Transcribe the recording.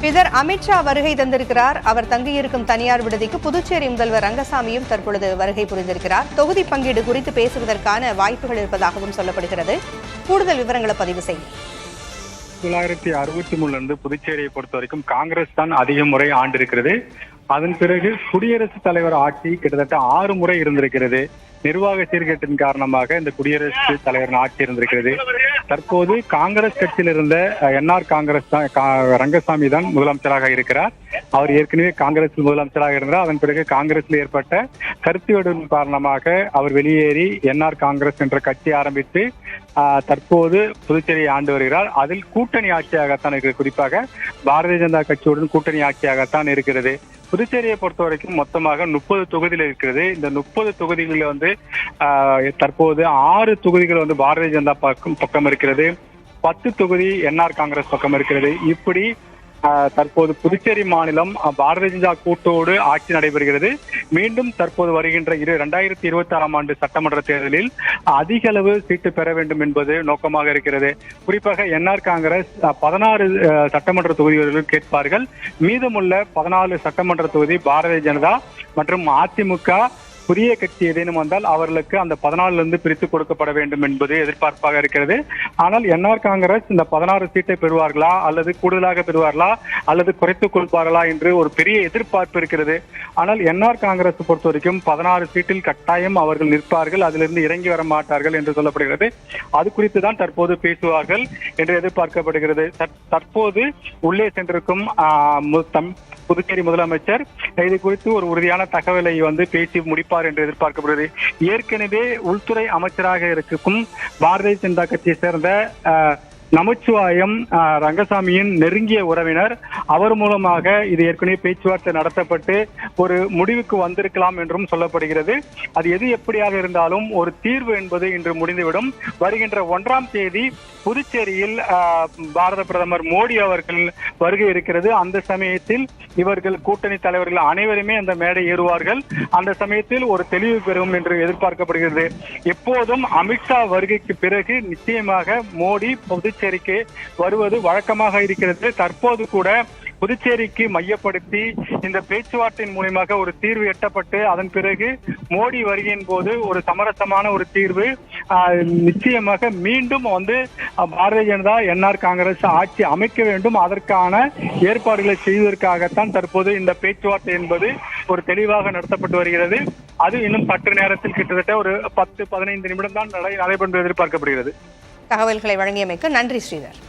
இதர் அமித்ஷா வருகை தந்திருக்கிறார். அவர் தங்கியிருக்கும் தனியார் விடுதிக்கு புதுச்சேரி முதல்வர் ரங்கசாமியும் தற்பொழுது வருகை புரிந்திருக்கிறார். தொகுதி பங்கீடு குறித்து பேசுவதற்கான வாய்ப்புகள் இருப்பதாகவும் சொல்லப்படுகிறது. கூடுதல் விவரங்களை பதிவு செய்யும். 1963 புதுச்சேரியை பொறுத்த வரைக்கும் காங்கிரஸ் தான் அதிக முறை ஆண்டிருக்கிறது. அதன் பிறகு குடியரசுத் தலைவர் ஆட்சி கிட்டத்தட்ட 6 முறை இருந்திருக்கிறது. நிர்வாக சீர்கேட்டின் காரணமாக இந்த குடியரசுத் தலைவர் ஆட்சி இருந்திருக்கிறது. தற்போது காங்கிரஸ் கட்சியில் இருந்த என்ஆர் காங்கிரஸ் ரங்கசாமி தான் முதலமைச்சராக இருக்கிறார். அவர் ஏற்கனவே காங்கிரஸில் முதலமைச்சராக இருந்தார். அதன் பிறகு காங்கிரஸில் ஏற்பட்ட கருத்து வேறுபாடு காரணமாக அவர் வெளியேறி என்ஆர் காங்கிரஸ் என்ற கட்சி ஆரம்பித்து தற்போது புதுச்சேரியை ஆண்டு வருகிறார். அதில் கூட்டணி ஆட்சியாகத்தான் இருக்கிறது. குறிப்பாக பாரதிய ஜனதா கட்சியுடன் கூட்டணி ஆட்சியாகத்தான் இருக்கிறது. புதுச்சேரியை பொறுத்த வரைக்கும் மொத்தமாக 30 தொகுதிகள் இருக்கிறது. இந்த 30 தொகுதிகளில் தற்போது 6 தொகுதிகள் பாரதிய ஜனதா பக்கம் இருக்கிறது. 10 தொகுதி என்ஆர் காங்கிரஸ் பக்கம் இருக்கிறது. இப்படி தற்போது புதுச்சேரி மாநிலம் பாரதிய ஜனதா கூட்டோடு ஆட்சி நடைபெறுகிறது. மீண்டும் தற்போது வருகின்ற 2026ஆம் ஆண்டு சட்டமன்ற தேர்தலில் அதிக அளவு சீட்டு பெற வேண்டும் என்பது நோக்கமாக இருக்கிறது. குறிப்பாக என்ஆர் காங்கிரஸ் 16 சட்டமன்ற தொகுதிகளில் கேட்பார்கள். மீதமுள்ள 14 சட்டமன்ற தொகுதி பாரதிய ஜனதா மற்றும் அதிமுக புதிய கட்சி ஏதேனும் வந்தால் அவர்களுக்கு அந்த 14 பிரித்து கொடுக்கப்பட வேண்டும் என்பது எதிர்பார்ப்பாக இருக்கிறது. ஆனால் என்ஆர் காங்கிரஸ் இந்த 16 சீட்டை பெறுவார்களா அல்லது கூடுதலாக பெறுவார்களா அல்லது குறைத்துக் கொள்வார்களா என்று ஒரு பெரிய எதிர்பார்ப்பு இருக்கிறது. ஆனால் என்ஆர் காங்கிரஸ் பொறுத்த வரைக்கும் 16 சீட்டில் கட்டாயம் அவர்கள் நிற்பார்கள், அதிலிருந்து இறங்கி வர மாட்டார்கள் என்று சொல்லப்படுகிறது. அது குறித்து தான் தற்போது பேசுவார்கள் என்று எதிர்பார்க்கப்படுகிறது. தற்போது உள்ளே சென்றிருக்கும் புதுச்சேரி முதலமைச்சர் இது குறித்து ஒரு உறுதியான தகவலை பேசி முடிப்பார் என்று எதிர்பார்க்கப்படுகிறது. ஏற்கனவே உள்துறை அமைச்சராக இருக்கும் பாரதிய ஜனதா கட்சியை சேர்ந்த நமச்சிவாயம் ரங்கசாமியின் நெருங்கிய உறவினர். அவர் மூலமாக இது ஏற்கனவே பேச்சுவார்த்தை நடத்தப்பட்டு ஒரு முடிவுக்கு வந்திருக்கலாம் என்றும் சொல்லப்படுகிறது. அது எது எப்படியாக இருந்தாலும் ஒரு தீர்வு என்பது இன்று முடிந்துவிடும். வருகின்ற 1ஆம் தேதி புதுச்சேரியில் பாரத பிரதமர் மோடி அவர்கள் வருகை இருக்கிறது. அந்த சமயத்தில் இவர்கள் கூட்டணி தலைவர்கள் அனைவருமே அந்த மேடை ஏறுவார்கள். அந்த சமயத்தில் ஒரு தெளிவு பெறும் என்று எதிர்பார்க்கப்படுகிறது. எப்போதும் அமித்ஷா வருகைக்கு பிறகு நிச்சயமாக மோடி புதுச்சேரிக்கு வருவது வழக்கமாக இருக்கிறது. தற்போது கூட புதுச்சேரிக்கு மையப்படுத்தி இந்த பேச்சுவார்த்தையின் மூலமாக ஒரு தீர்வு எட்டப்பட்டு அதன் பிறகு மோடி வருகையின் போது ஒரு சமரசமான ஒரு தீர்வு நிச்சயமாக மீண்டும் பாரதிய ஜனதா என்ஆர் காங்கிரஸ் ஆட்சி அமைக்க வேண்டும். அதற்கான ஏற்பாடுகளை செய்வதற்காகத்தான் தற்போது இந்த பேச்சுவார்த்தை என்பது ஒரு தெளிவாக நடத்தப்பட்டு வருகிறது. அது இன்னும் சற்று நேரத்தில் கிட்டத்தட்ட ஒரு 10-15 நிமிடம் தான் நடைபெறும் எதிர்பார்க்கப்படுகிறது. தகவல்களை வழங்கியமைக்கு நன்றி ஸ்ரீதர்.